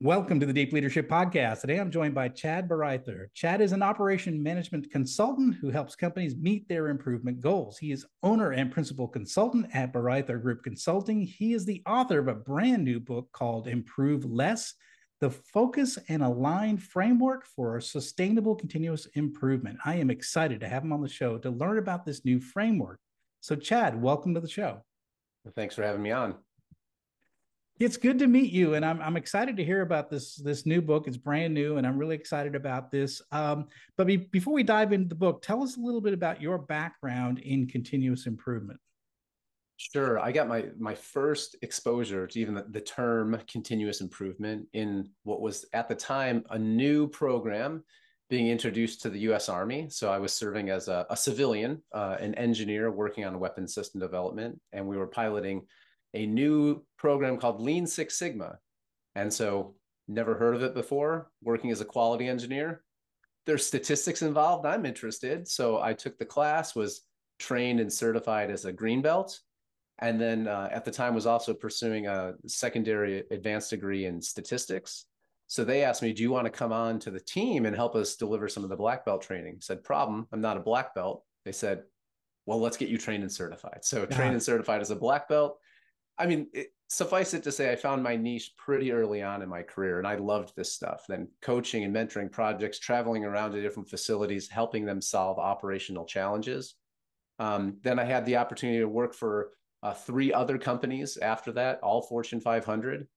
Welcome to the Deep Leadership Podcast. Today I'm joined by Chad Bareither. Chad is an operation management consultant who helps companies meet their improvement goals. He is owner and principal consultant at Bareither Group Consulting. He is the author of a brand new book called Improve Less, the Focus and Aligned Framework for Sustainable Continuous Improvement. I am excited to have him on the show to learn about this new framework. So Chad, welcome to the show. Well, thanks for having me on. It's good to meet you, and I'm excited to hear about this new book. It's brand new, and I'm really excited about this. But before we dive into the book, tell us a little bit about your background in continuous improvement. Sure. I got my first exposure to even the term continuous improvement in what was at the time a new program being introduced to the US Army. So I was serving as a civilian, an engineer working on weapons system development, and we were piloting a new program called Lean Six Sigma. And so never heard of it before, working as a quality engineer. There's statistics involved. I'm interested. So I took the class, was trained and certified as a green belt. And then at the time was also pursuing a secondary advanced degree in statistics. So they asked me, do you want to come on to the team and help us deliver some of the black belt training? I said, problem, I'm not a black belt. They said, well, let's get you trained and certified. So trained and certified as a black belt. I mean, suffice it to say, I found my niche pretty early on in my career, and I loved this stuff. Then coaching and mentoring projects, traveling around to different facilities, helping them solve operational challenges. Then I had the opportunity to work for 3 other companies after that, all Fortune 500,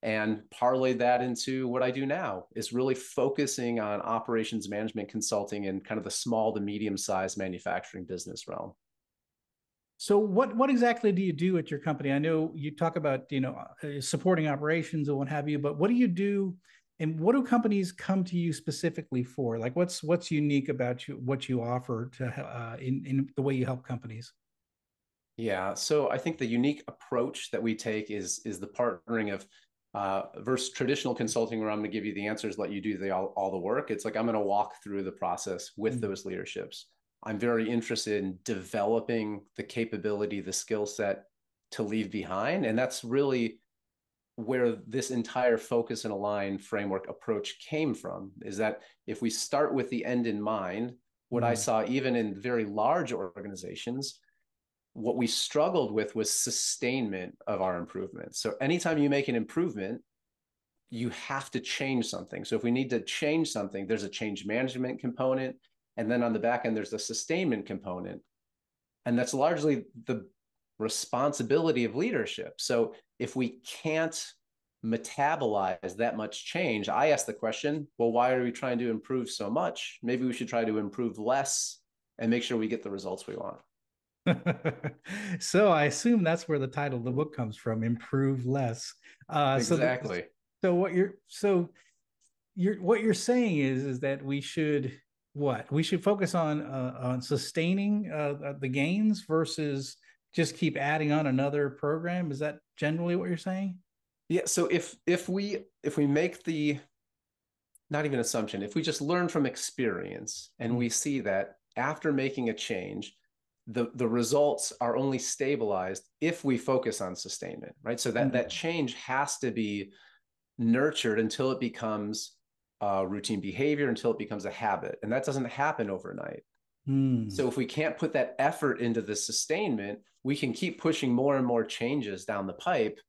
and parlayed that into what I do now is really focusing on operations management consulting in kind of the small to medium-sized manufacturing business realm. So what exactly do you do at your company? I know you talk about, supporting operations and what have you, but what do you do and what do companies come to you specifically for? Like what's unique about what you offer to in the way you help companies? Yeah, so I think the unique approach that we take is the partnering of versus traditional consulting, where I'm going to give you the answers, let you do all the work. It's like I'm going to walk through the process with those leaderships. I'm very interested in developing the capability, the skill set to leave behind. And that's really where this entire focus and align framework approach came from, is that if we start with the end in mind, what I saw even in very large organizations, what we struggled with was sustainment of our improvements. So anytime you make an improvement, you have to change something. So if we need to change something, there's a change management component. And then on the back end, there's the sustainment component. And that's largely the responsibility of leadership. So if we can't metabolize that much change, I ask the question, well, why are we trying to improve so much? Maybe we should try to improve less and make sure we get the results we want. So I assume that's where the title of the book comes from, Improve Less. Exactly. So what you're saying is that we should focus on sustaining the gains versus just keep adding on another program. Is that generally what you're saying? Yeah. So if we make the, not even assumption, if we just learn from experience and we see that after making a change, the results are only stabilized if we focus on sustainment, right? So that change has to be nurtured until it becomes routine behavior, until it becomes a habit. And that doesn't happen overnight. So if we can't put that effort into the sustainment, we can keep pushing more and more changes down the pipe,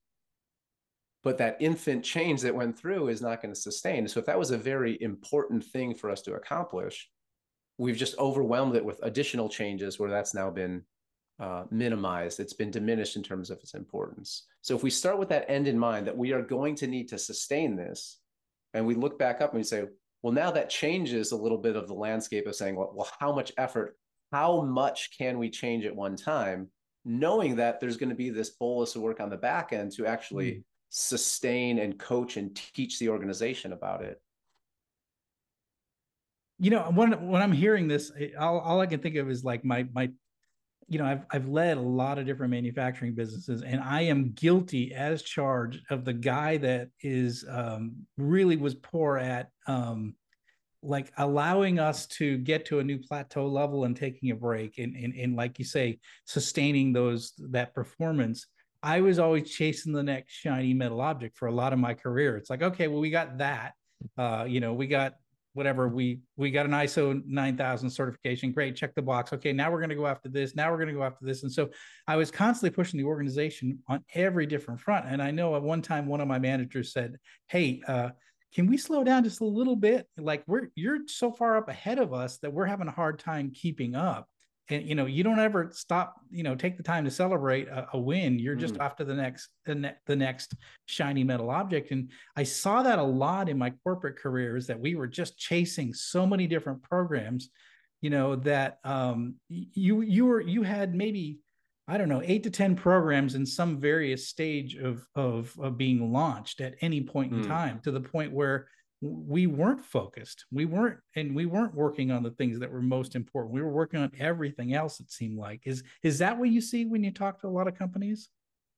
but that infant change that went through is not going to sustain. So if that was a very important thing for us to accomplish, we've just overwhelmed it with additional changes where that's now been minimized. It's been diminished in terms of its importance. So if we start with that end in mind, that we are going to need to sustain this, and we look back up and we say, well, now that changes a little bit of the landscape of saying, well, how much effort, how much can we change at one time, knowing that there's going to be this bolus of work on the back end to actually sustain and coach and teach the organization about it. When I'm hearing this, all I can think of is like I've led a lot of different manufacturing businesses, and I am guilty as charged of the guy that is really was poor at like allowing us to get to a new plateau level and taking a break and like you say, sustaining that performance. I was always chasing the next shiny metal object for a lot of my career. It's like, okay, well, we got that. We got whatever we got an ISO 9000 certification. Great, check the box. Okay, now we're going to go after this. Now we're going to go after this. And so I was constantly pushing the organization on every different front. And I know at one time one of my managers said, "Hey, can we slow down just a little bit? Like you're so far up ahead of us that we're having a hard time keeping up." And you don't ever stop, take the time to celebrate a win. You're just off to the next shiny metal object. And I saw that a lot in my corporate careers, that we were just chasing so many different programs, that you had maybe, I don't know, 8 to 10 programs in some various stage of being launched at any point in time, to the point where we weren't focused. We weren't working on the things that were most important. We were working on everything else, it seemed like. Is that what you see when you talk to a lot of companies?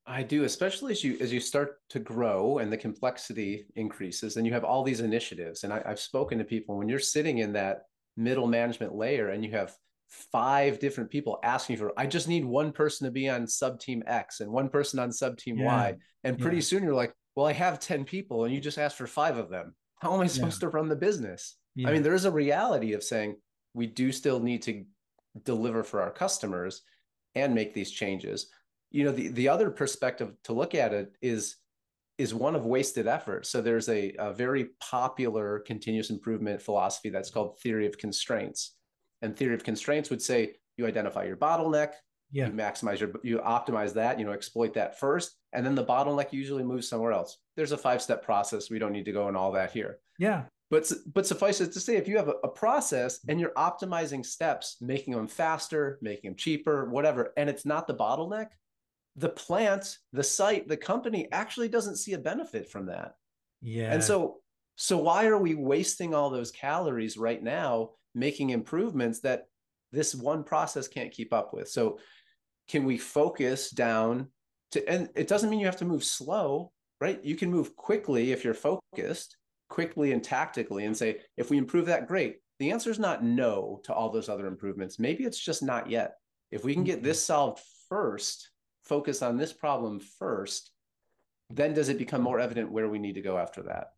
I do, especially as you start to grow and the complexity increases, and you have all these initiatives. And I've spoken to people, when you're sitting in that middle management layer and you have 5 different people asking for, I just need one person to be on sub team X and one person on sub team Yeah. Y. And pretty soon you're like, well, I have 10 people and you just asked for 5 of them. How am I supposed to run the business? I Yeah. mean, there is a reality of saying we do still need to deliver for our customers and make these changes. The other perspective to look at it is one of wasted effort. So there's a very popular continuous improvement philosophy that's called theory of constraints. And theory of constraints would say you identify your bottleneck, Yeah. you optimize that, exploit that first, and then the bottleneck usually moves somewhere else. There's a 5-step process. We don't need to go in all that here. Yeah. But suffice it to say, if you have a process and you're optimizing steps, making them faster, making them cheaper, whatever, and it's not the bottleneck, the plant, the site, the company actually doesn't see a benefit from that. And Yeah. so why are we wasting all those calories right now making improvements that this one process can't keep up with? So can we focus down to, and it doesn't mean you have to move slow, right? You can move quickly if you're focused, quickly and tactically, and say, if we improve that, great. The answer is not no to all those other improvements. Maybe it's just not yet. If we can get this solved first, focus on this problem first, then does it become more evident where we need to go after that?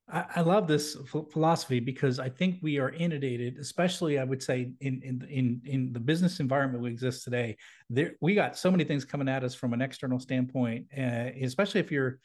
I love this philosophy, because I think we are inundated, especially I would say in the business environment we exist today. We got so many things coming at us from an external standpoint, especially if you're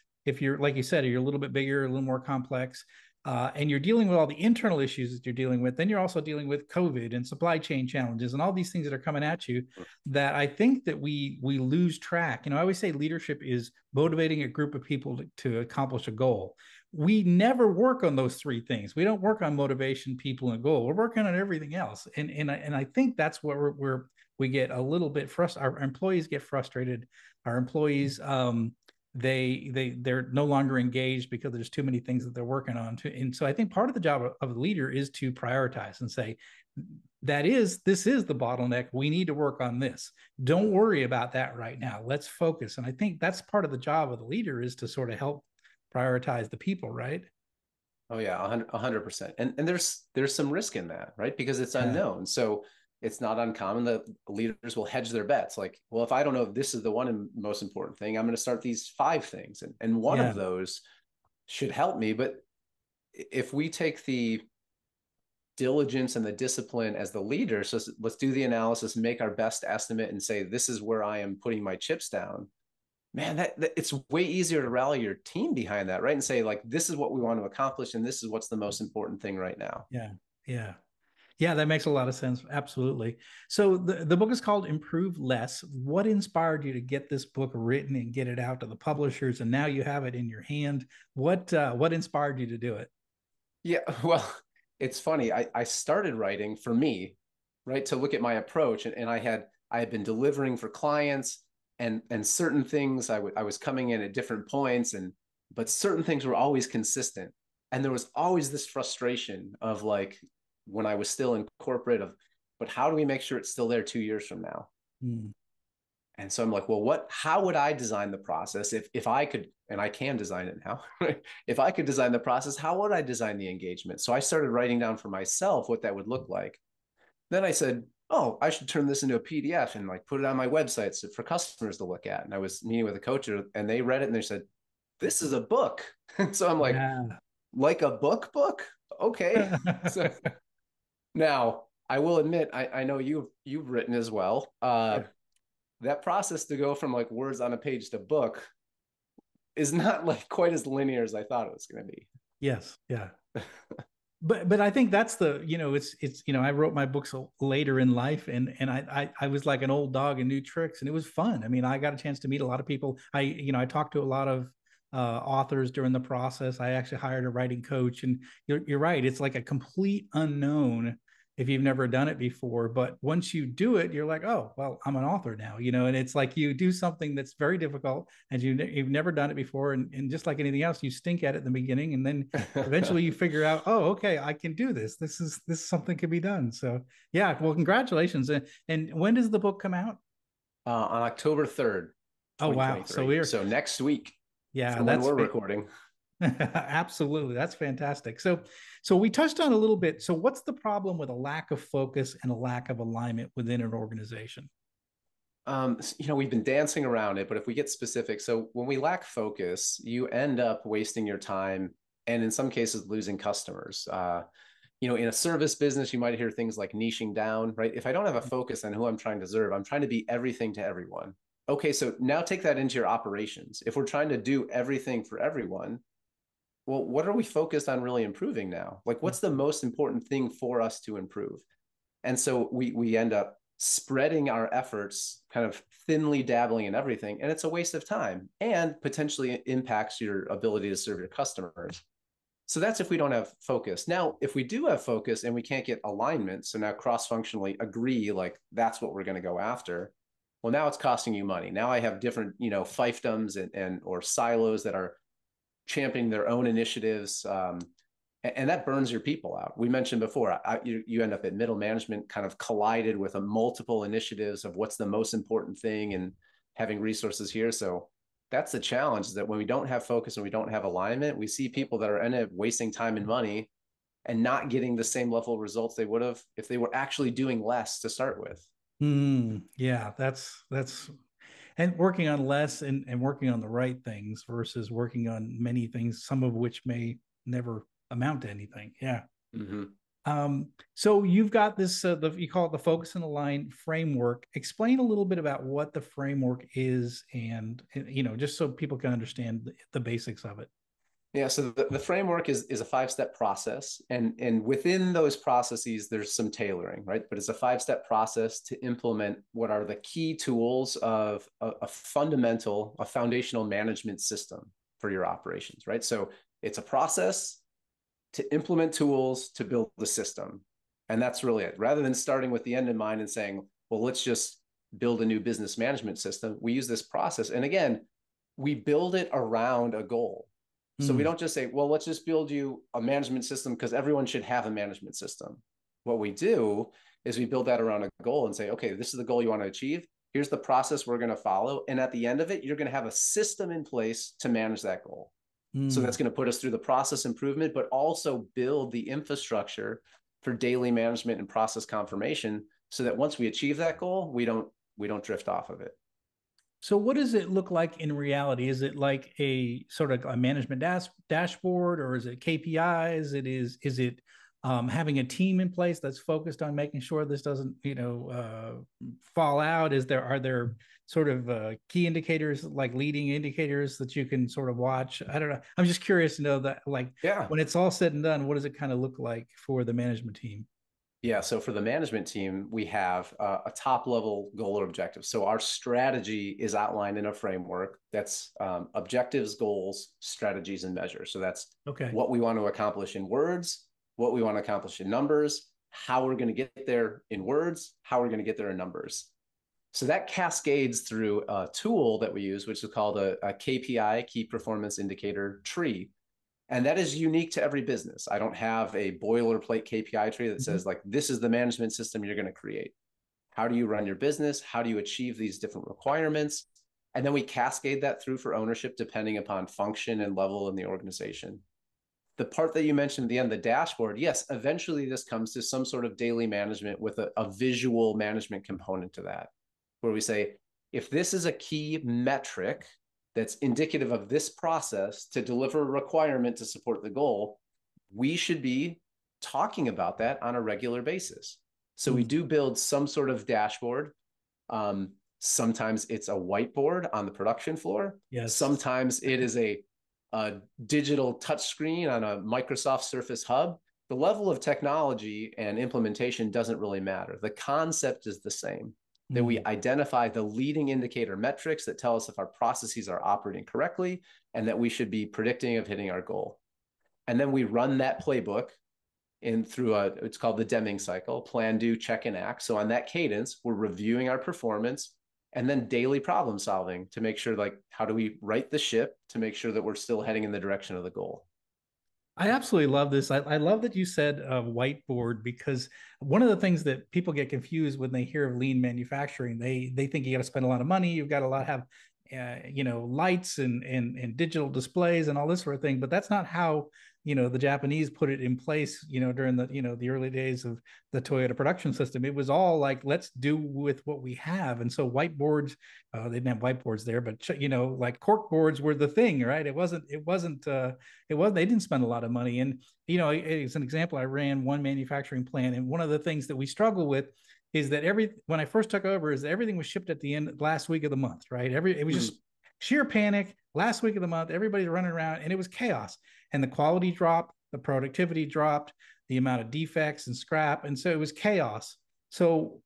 like you said, you're a little bit bigger, a little more complex, and you're dealing with all the internal issues that you're dealing with. Then you're also dealing with COVID and supply chain challenges and all these things that are coming at you. That I think that we lose track. I always say leadership is motivating a group of people to accomplish a goal. We never work on those 3 things. We don't work on motivation, people, and goal. We're working on everything else. And I think that's what we get a little bit frustrated. Our employees get frustrated. Our employees, they're no longer engaged because there's too many things that they're working on. And so I think part of the job of a leader is to prioritize and say, this is the bottleneck. We need to work on this. Don't worry about that right now. Let's focus. And I think that's part of the job of the leader, is to sort of help prioritize the people, right? Oh yeah, 100%. And there's some risk in that, right? Because it's Yeah. unknown. So it's not uncommon that leaders will hedge their bets. Like, well, if I don't know if this is the one most important thing, I'm going to start these 5 things. And one Yeah. of those should help me. But if we take the diligence and the discipline as the leader, so let's do the analysis, make our best estimate, and say, this is where I am putting my chips down, man, that it's way easier to rally your team behind that, right? And say, like, this is what we want to accomplish, and this is what's the most important thing right now. Yeah. Yeah. Yeah, that makes a lot of sense. Absolutely. So the book is called Improve Less. What inspired you to get this book written and get it out to the publishers, and now you have it in your hand? What inspired you to do it? Yeah, well, it's funny. I started writing for me, right, to look at my approach, and I had been delivering for clients, and certain things I was coming in at different points, but certain things were always consistent, and there was always this frustration of, like, when I was still in corporate, of, but how do we make sure it's still there 2 years from now? Mm. And so I'm like, well, how would I design the process if I could, and I can design it now, if I could design the process, how would I design the engagement? So I started writing down for myself what that would look like. Then I said, oh, I should turn this into a PDF and like put it on my website for customers to look at. And I was meeting with a coach and they read it and they said, this is a book. So I'm Yeah. like a book? Okay. So now I will admit, I know you've written as well. Yeah. That process to go from like words on a page to book is not like quite as linear as I thought it was going to be. Yes. Yeah. But I think that's the, it's I wrote my books later in life, and I was like an old dog in new tricks, and it was fun. I mean, I got a chance to meet a lot of people. I talked to a lot of authors during the process. I actually hired a writing coach, and you're right. It's like a complete unknown if you've never done it before. But once you do it, you're like, oh, well, I'm an author now, and it's like you do something that's very difficult and you've never done it before. And just like anything else, you stink at it in the beginning, and then eventually you figure out, oh, okay, I can do this. This is something can be done. So yeah, well, congratulations. And when does the book come out? On October 3rd, Oh, wow. So 2023. So next week yeah, from when we're recording. Absolutely. That's fantastic. So we touched on a little bit. So what's the problem with a lack of focus and a lack of alignment within an organization? We've been dancing around it, but if we get specific, so when we lack focus, you end up wasting your time and in some cases losing customers. In a service business, you might hear things like niching down, right? If I don't have a focus on who I'm trying to serve, I'm trying to be everything to everyone. Okay, so now take that into your operations. If we're trying to do everything for everyone, well, what are we focused on really improving now? Like, what's the most important thing for us to improve? And so we end up spreading our efforts, kind of thinly dabbling in everything, and it's a waste of time and potentially impacts your ability to serve your customers. So that's if we don't have focus. Now, if we do have focus and we can't get alignment, so now cross-functionally agree, like that's what we're going to go after. Well, now it's costing you money. Now I have different, fiefdoms and or silos that are championing their own initiatives. And that burns your people out. We mentioned before, you end up at middle management kind of collided with a multiple initiatives of what's the most important thing and having resources here. So that's the challenge, is that when we don't have focus and we don't have alignment, we see people that are end up wasting time and money and not getting the same level of results they would have if they were actually doing less to start with. Yeah, that's and working on less and working on the right things versus working on many things, some of which may never amount to anything. Yeah. Mm-hmm. So you've got this, you call it the focus and align framework. Explain a little bit about what the framework is and just so people can understand the basics of it. Yeah, so the framework is a 5-step process, and within those processes, there's some tailoring, right? But it's a 5-step process to implement what are the key tools of a foundational management system for your operations, right? So it's a process to implement tools to build the system, and that's really it. Rather than starting with the end in mind and saying, well, let's just build a new business management system, we use this process, and again, we build it around a goal. So we don't just say, well, let's just build you a management system because everyone should have a management system. What we do is we build that around a goal and say, okay, this is the goal you want to achieve. Here's the process we're going to follow. And at the end of it, you're going to have a system in place to manage that goal. So that's going to put us through the process improvement, but also build the infrastructure for daily management and process confirmation so that once we achieve that goal, we don't drift off of it. So what does it look like in reality? Is it like a sort of a management dashboard, or is it KPIs? Is it having a team in place that's focused on making sure this doesn't fall out? Are there sort of key indicators, like leading indicators that you can sort of watch? I don't know. I'm just curious to know that, like, Yeah. when it's all said and done, what does it kind of look like for the management team? Yeah, so for the management team, we have a top level goal or objective. So our strategy is outlined in a framework that's objectives, goals, strategies, and measures. So that's Okay. what we want to accomplish in words, what we want to accomplish in numbers, how we're going to get there in words, how we're going to get there in numbers. So that cascades through a tool that we use, which is called a KPI, key performance indicator tree. And that is unique to every business. I don't have a boilerplate KPI tree that says, like, this is the management system you're going to create. How do you run your business? How do you achieve these different requirements? And then we cascade that through for ownership depending upon function and level in the organization. the part that you mentioned at the end, the dashboard, yes, eventually this comes to some sort of daily management with a visual management component to that, where we say, if this is a key metric that's indicative of this process to deliver a requirement to support the goal, we should be talking about that on a regular basis. So we do build some sort of dashboard. Sometimes it's a whiteboard on the production floor. Yes. Sometimes it is a digital touchscreen on a Microsoft Surface Hub. The level of technology and implementation doesn't really matter. The concept is the same, that we identify the leading indicator metrics that tell us if our processes are operating correctly and that we should be predicting of hitting our goal. And then we run that playbook in through it's called the Deming cycle: plan, do, check, and act. So on that cadence, we're reviewing our performance and then daily problem solving to make sure, like, how do we right the ship to make sure that we're still heading in the direction of the goal. I absolutely love this. I love that you said whiteboard, because one of the things that people get confused when they hear of lean manufacturing, they think you got to spend a lot of money, you've got to have lights and digital displays and all this sort of thing. But that's not how the Japanese put it in place. During the early days of the Toyota production system, it was all like, let's do with what we have. And so whiteboards, they didn't have whiteboards there, but like cork boards were the thing, right? It wasn't. They didn't spend a lot of money. And as an example, I ran one manufacturing plant, and one of the things that we struggle with is that when I first took over, is that everything was shipped at the end last week of the month, right? It was just sheer panic. Last week of the month, everybody's running around, and it was chaos. And the quality dropped, the productivity dropped, the amount of defects and scrap, and so it was chaos. So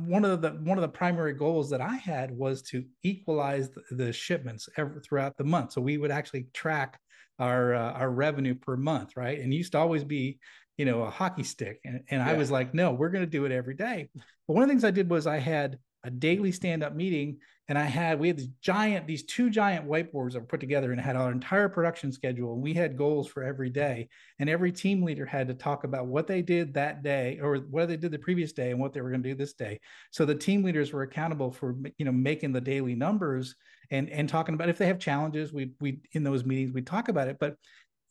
one of the primary goals that I had was to equalize the shipments throughout the month. So we would actually track our revenue per month, right? And it used to always be a hockey stick. And I was like, no, we're going to do it every day. But one of the things I did was I had a daily stand-up meeting, and we had these two giant whiteboards that were put together, and had our entire production schedule. And we had goals for every day, and every team leader had to talk about what they did that day, or what they did the previous day, and what they were going to do this day. So the team leaders were accountable for making the daily numbers and talking about if they have challenges. We in those meetings we talk about it, but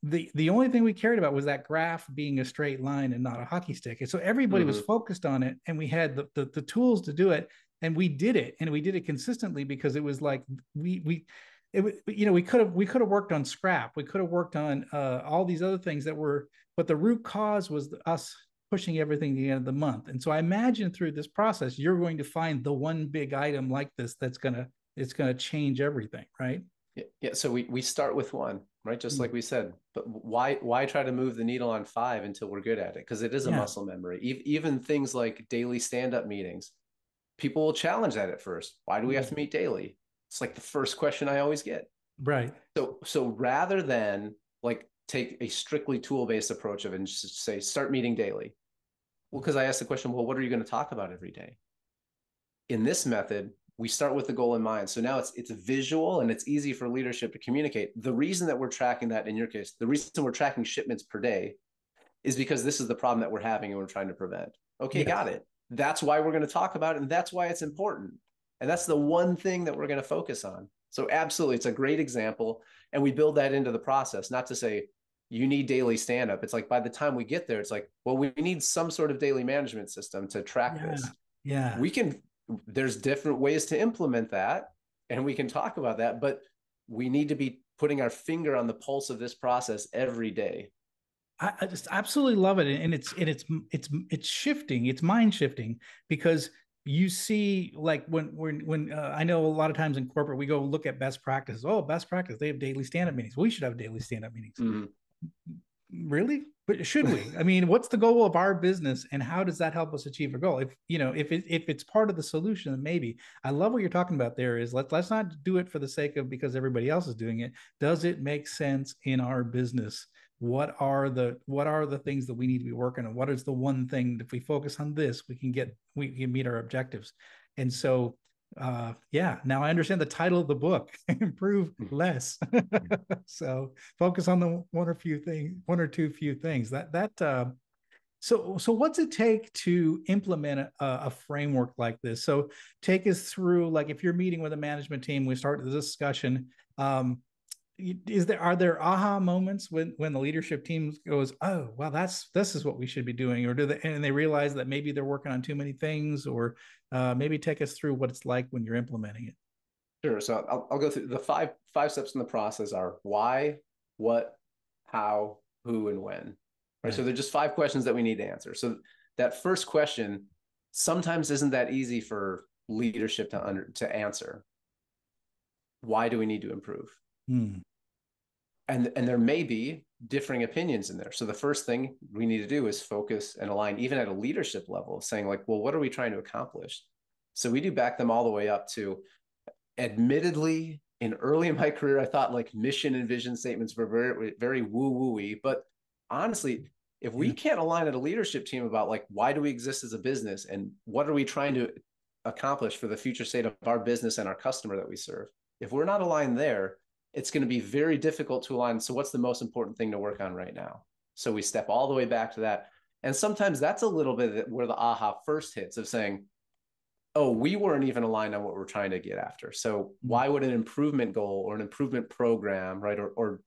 the only thing we cared about was that graph being a straight line and not a hockey stick. And so everybody was focused on it, and we had the tools to do it, and we did it, and we did it consistently, because it was like we could have worked on scrap, we could have worked on all these other things but the root cause was us pushing everything to the end of the month. And so I imagine through this process, you're going to find the one big item like this it's gonna change everything, right? Yeah. So we start with one, right? Just like we said, but why try to move the needle on 5 until we're good at it? Because it is a muscle memory. Even things like daily stand-up meetings, people will challenge that at first. Why do we have to meet daily? It's like the first question I always get. Right. So rather than like take a strictly tool-based approach of it and just say, start meeting daily. Well, because I asked the question, well, what are you going to talk about every day? In this method, we start with the goal in mind. So now it's visual, and it's easy for leadership to communicate. The reason that we're tracking that, in your case, the reason we're tracking shipments per day is because this is the problem that we're having and we're trying to prevent. Okay, got it. That's why we're going to talk about it, and that's why it's important. And that's the one thing that we're going to focus on. So absolutely, it's a great example. And we build that into the process, not to say you need daily stand-up. It's like by the time we get there, it's like, well, we need some sort of daily management system to track this. Yeah. There's different ways to implement that, and we can talk about that, but we need to be putting our finger on the pulse of this process every day. I just absolutely love it. And it's shifting, it's mind shifting, because you see, like when I know a lot of times in corporate, we go look at best practices. Oh, best practice, they have daily stand-up meetings. We should have daily stand-up meetings. Really? But should we? I mean, what's the goal of our business, and how does that help us achieve a goal? If it's part of the solution, then maybe. I love what you're talking about there. Is let's not do it for the sake of because everybody else is doing it. Does it make sense in our business? What are the things that we need to be working on? What is the one thing that if we focus on this, we can meet our objectives? And so now I understand the title of the book: Improve Less. So focus on the one or two few things. So what's it take to implement a framework like this? So take us through, like, if you're meeting with a management team, we start the discussion. are there aha moments when the leadership team goes, oh well, this is what we should be doing, or they realize that maybe they're working on too many things, or maybe take us through what it's like when you're implementing it. Sure. So I'll go through the five steps in the process are why, what, how, who, and when. Right. So they're just five questions that we need to answer. So that first question sometimes isn't that easy for leadership to answer. Why do we need to improve? And there may be differing opinions in there. So the first thing we need to do is focus and align, even at a leadership level, saying like, well, what are we trying to accomplish? So we do back them all the way up to, admittedly, early in my career, I thought like mission and vision statements were very, very woo-woo-y. But honestly, if we can't align at a leadership team about like, why do we exist as a business and what are we trying to accomplish for the future state of our business and our customer that we serve, if we're not aligned there, it's going to be very difficult to align. So what's the most important thing to work on right now? So we step all the way back to that. And sometimes that's a little bit where the aha first hits of saying, oh, we weren't even aligned on what we're trying to get after. So why would an improvement goal or an improvement program, right, or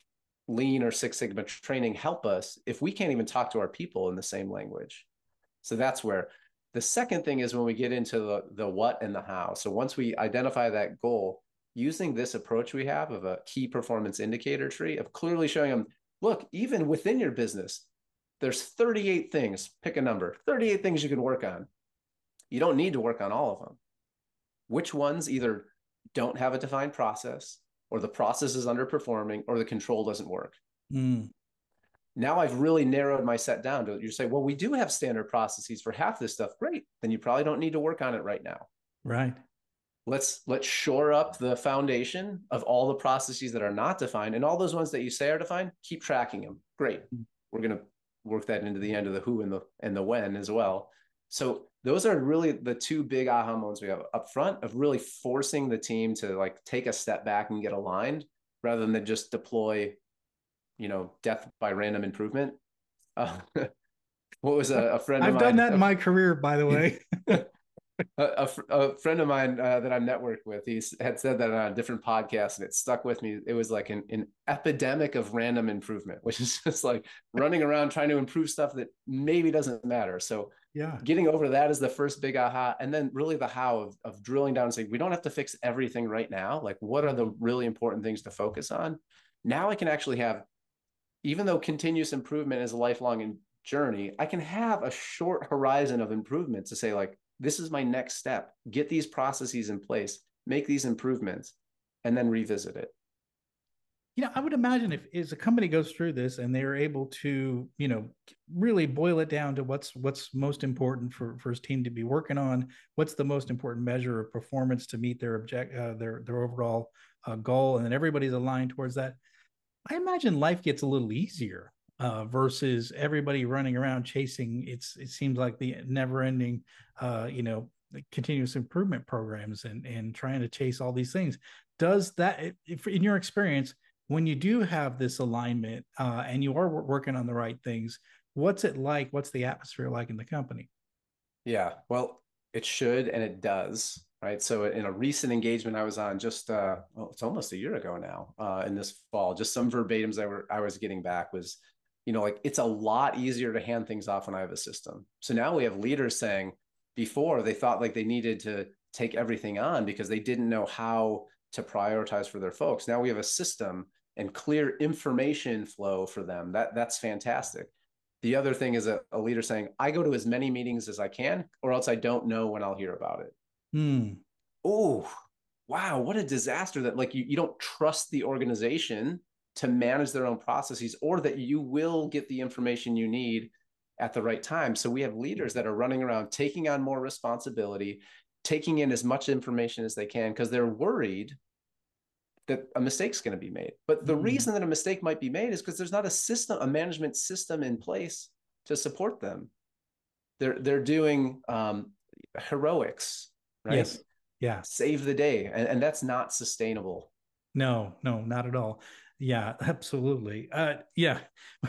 Lean or Six Sigma training help us if we can't even talk to our people in the same language? So that's where the second thing is when we get into the what and the how. So once we identify that goal, using this approach we have of a key performance indicator tree of clearly showing them, look, even within your business, there's 38 things, pick a number, 38 things you can work on. You don't need to work on all of them. Which ones either don't have a defined process, or the process is underperforming, or the control doesn't work? Now I've really narrowed my set down to, you say, well, we do have standard processes for half this stuff. Great. Then you probably don't need to work on it right now. Right. Let's shore up the foundation of all the processes that are not defined, and all those ones that you say are defined, keep tracking them. Great. We're going to work that into the end of the who and the when as well. So those are really the two big aha moments we have up front of really forcing the team to like take a step back and get aligned rather than just deploy, death by random improvement. What was a friend of mine? I've done that in my career, by the way. a friend of mine that I'm networked with, he had said that on a different podcast, and it stuck with me. It was like an epidemic of random improvement, which is just like running around trying to improve stuff that maybe doesn't matter. So getting over that is the first big aha. And then really the how of drilling down and saying, we don't have to fix everything right now. Like, what are the really important things to focus on? Now I can actually have, even though continuous improvement is a lifelong journey, I can have a short horizon of improvement to say like, this is my next step. Get these processes in place, make these improvements, and then revisit it. I would imagine if as a company goes through this and they're able to, really boil it down to what's most important for his team to be working on, what's the most important measure of performance to meet their their overall goal, and then everybody's aligned towards that. I imagine life gets a little easier versus everybody running around chasing. It seems like the never-ending, continuous improvement programs and trying to chase all these things. Does that, in your experience, when you do have this alignment and you are working on the right things, what's it like? What's the atmosphere like in the company? Yeah, well, it should, and it does. Right. So in a recent engagement I was on just, it's almost a year ago now, in this fall, just some verbatims I was getting back was, like, it's a lot easier to hand things off when I have a system. So now we have leaders saying before they thought like they needed to take everything on because they didn't know how to prioritize for their folks. Now we have a system and clear information flow for them. That's fantastic. The other thing is a leader saying, I go to as many meetings as I can, or else I don't know when I'll hear about it. Oh, wow. What a disaster that like you don't trust the organization to manage their own processes, or that you will get the information you need at the right time. So we have leaders that are running around taking on more responsibility, taking in as much information as they can because they're worried that a mistake's going to be made. But the reason that a mistake might be made is because there's not a management system in place to support them. They're doing heroics, right? Yes. Yeah. Save the day. And that's not sustainable. No, not at all. Yeah, absolutely. Yeah.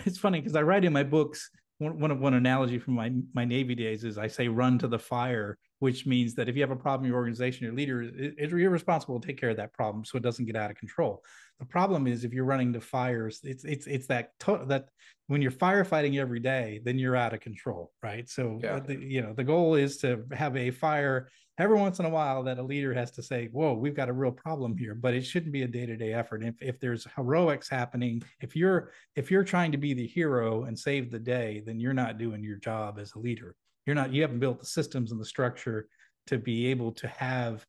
It's funny because I write in my books, one analogy from my Navy days is I say, run to the fire which means that if you have a problem in your organization, your leader, you're responsible to take care of that problem so it doesn't get out of control. The problem is if you're running the fires, it's that when you're firefighting every day, then you're out of control, right? So Yeah. the goal is to have a fire every once in a while that a leader has to say, whoa, we've got a real problem here, but it shouldn't be a day-to-day effort. If there's heroics happening, if you're trying to be the hero and save the day, then you're not doing your job as a leader. You haven't built the systems and the structure to be able to have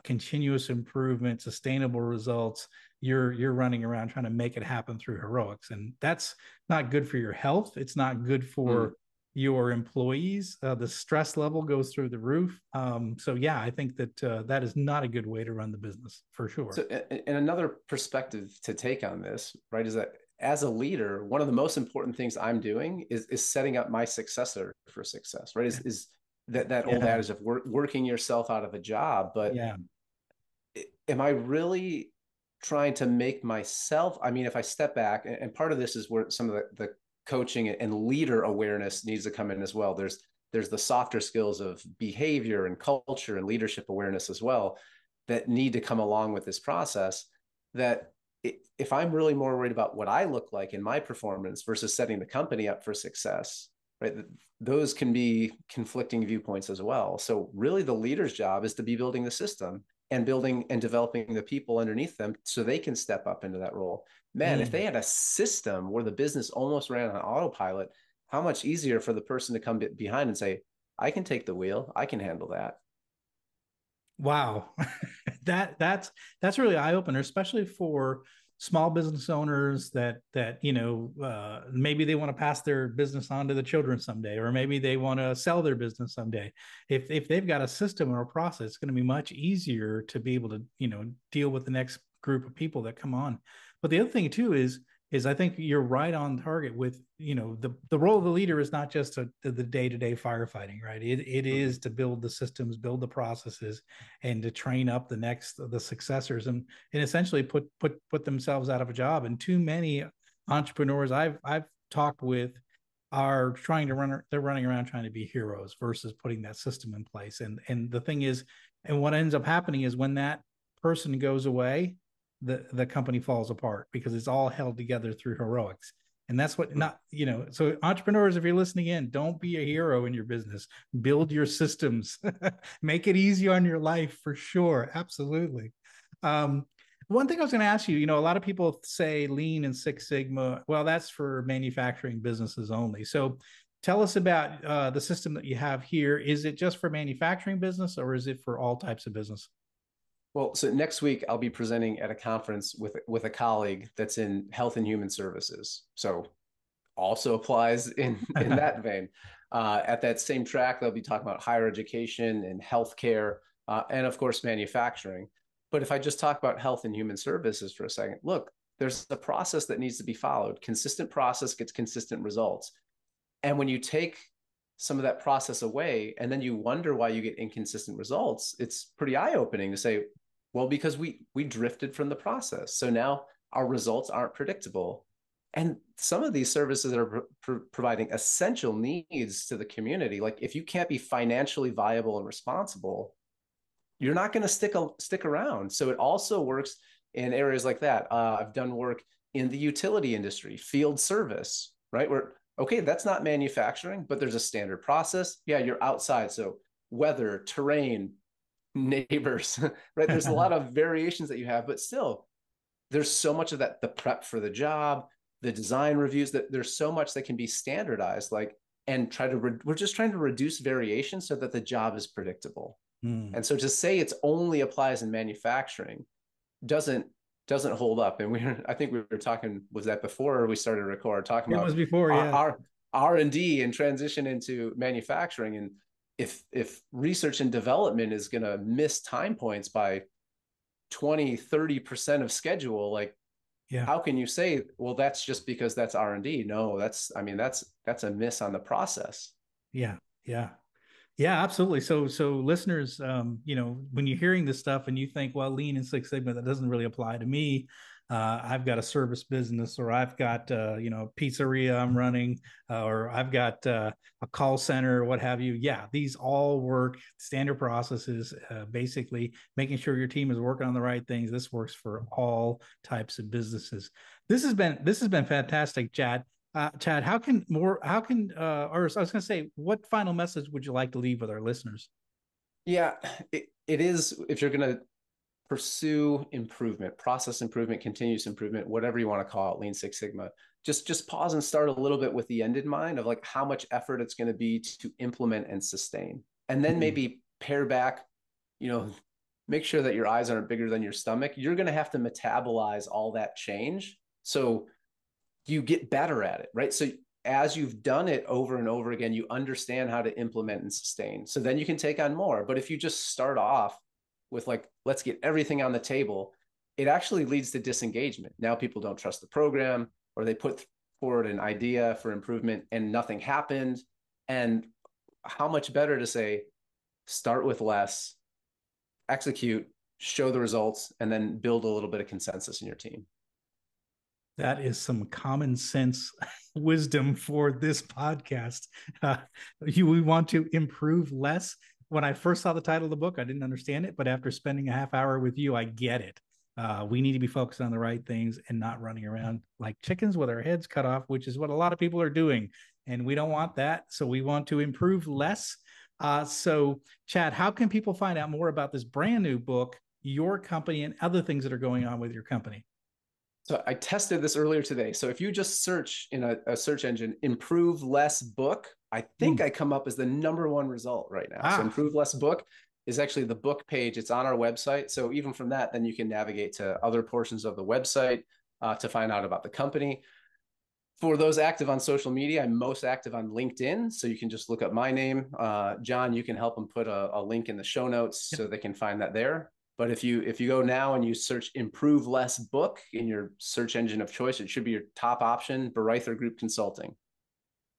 continuous improvement, sustainable results. You're running around trying to make it happen through heroics, and that's not good for your health. It's not good for your employees. The stress level goes through the roof. So yeah, I think that that is not a good way to run the business for sure. So, and another perspective to take on this, right, is that as a leader, one of the most important things I'm doing is setting up my successor for success, right? Is that old adage of working yourself out of a job. But am I really trying to make myself, I mean, if I step back, and part of this is where some of the coaching and leader awareness needs to come in as well. There's the softer skills of behavior and culture and leadership awareness as well that need to come along with this process. That if I'm really more worried about what I look like in my performance versus setting the company up for success, right, those can be conflicting viewpoints as well. So really the leader's job is to be building the system and building and developing the people underneath them so they can step up into that role. Man, if they had a system where the business almost ran on autopilot, how much easier for the person to come behind and say, I can take the wheel, I can handle that. Wow. That's really eye opener, especially for small business owners that maybe they want to pass their business on to the children someday, or maybe they want to sell their business someday. If they've got a system or a process, it's going to be much easier to be able to deal with the next group of people that come on. But the other thing too is I think you're right on target with, the role of the leader is not just the day-to-day firefighting, right? It is to build the systems, build the processes, and to train up the successors, and essentially put themselves out of a job. And too many entrepreneurs I've talked with are they're running around trying to be heroes versus putting that system in place. And the thing is, and what ends up happening is when that person goes away, the company falls apart because it's all held together through heroics. And that's what so entrepreneurs, if you're listening in, don't be a hero in your business. Build your systems, make it easy on your life for sure. Absolutely. One thing I was going to ask you, a lot of people say Lean and Six Sigma. Well, that's for manufacturing businesses only. So tell us about the system that you have here. Is it just for manufacturing business, or is it for all types of business? Well, so next week I'll be presenting at a conference with a colleague that's in health and human services. So also applies in that vein. At that same track, they'll be talking about higher education and healthcare, and of course manufacturing. But if I just talk about health and human services for a second, look, there's a process that needs to be followed. Consistent process gets consistent results. And when you take some of that process away and then you wonder why you get inconsistent results, it's pretty eye-opening to say, well, because we drifted from the process. So now our results aren't predictable. And some of these services are providing essential needs to the community. Like if you can't be financially viable and responsible, you're not going to stick around. So it also works in areas like that. I've done work in the utility industry, field service, right? Where, okay, that's not manufacturing, but there's a standard process. Yeah, you're outside. So weather, terrain, neighbors, right? There's a lot of variations that you have, but still there's so much of that, the prep for the job, the design reviews, that there's so much that can be standardized, and we're just trying to reduce variation so that the job is predictable. And so to say it's only applies in manufacturing doesn't hold up. And I think we were talking, was that before we started record, talking about it was before, our R&D and transition into manufacturing. And if research and development is going to miss time points by 20-30% of schedule, how can you say, well, that's just because that's R&D? No, that's a miss on the process. Yeah absolutely. So listeners, when you're hearing this stuff and you think, well, Lean and Six Sigma, that doesn't really apply to me, I've got a service business, or I've got pizzeria I'm running, or I've got a call center, or what have you. Yeah, these all work standard processes, basically making sure your team is working on the right things. This works for all types of businesses. This has been fantastic, Chad. Chad, or I was going to say, what final message would you like to leave with our listeners? Yeah, it is. If you're going to pursue improvement, process improvement, continuous improvement, whatever you want to call it, Lean Six Sigma, just pause and start a little bit with the end in mind of like how much effort it's going to be to implement and sustain. And then maybe pare back, make sure that your eyes aren't bigger than your stomach. You're going to have to metabolize all that change. So you get better at it, right? So as you've done it over and over again, you understand how to implement and sustain. So then you can take on more. But if you just start off with like, let's get everything on the table, it actually leads to disengagement. Now people don't trust the program, or they put forward an idea for improvement and nothing happened. And how much better to say, start with less, execute, show the results, and then build a little bit of consensus in your team. That is some common sense wisdom for this podcast. We want to improve less. When I first saw the title of the book, I didn't understand it, but after spending a half hour with you, I get it. We need to be focused on the right things and not running around like chickens with our heads cut off, which is what a lot of people are doing. And we don't want that. So we want to improve less. So Chad, how can people find out more about this brand new book, your company, and other things that are going on with your company? So I tested this earlier today. So if you just search in a search engine, improve less book, I think I come up as the #1 result right now. So improve less book is actually the book page. It's on our website. So even from that, then you can navigate to other portions of the website to find out about the company. For those active on social media, I'm most active on LinkedIn. So you can just look up my name. John, you can help them put a link in the show notes so they can find that there. But if you go now and you search improve less book in your search engine of choice, it should be your top option, Bareither Group Consulting.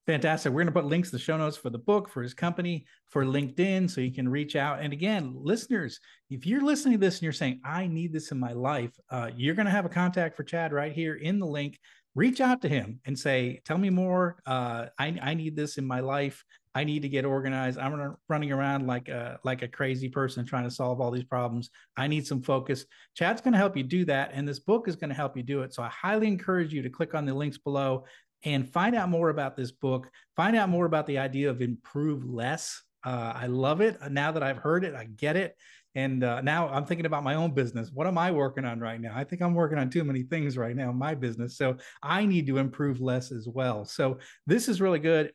Fantastic. We're going to put links to the show notes for the book, for his company, for LinkedIn, so you can reach out. And again, listeners, if you're listening to this and you're saying, I need this in my life, you're going to have a contact for Chad right here in the link. Reach out to him and say, tell me more. I need this in my life. I need to get organized. I'm running around like a crazy person trying to solve all these problems. I need some focus. Chad's going to help you do that. And this book is going to help you do it. So I highly encourage you to click on the links below and find out more about this book. Find out more about the idea of improve less. I love it. Now that I've heard it, I get it. And now I'm thinking about my own business. What am I working on right now? I think I'm working on too many things right now in my business. So I need to improve less as well. So this is really good.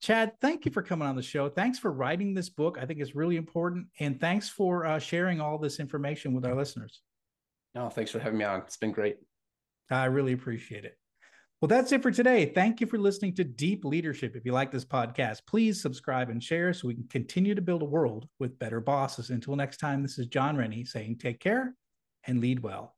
Chad, thank you for coming on the show. Thanks for writing this book. I think it's really important. And thanks for sharing all this information with our listeners. No, thanks for having me on. It's been great. I really appreciate it. Well, that's it for today. Thank you for listening to Deep Leadership. If you like this podcast, please subscribe and share so we can continue to build a world with better bosses. Until next time, this is John Rennie saying take care and lead well.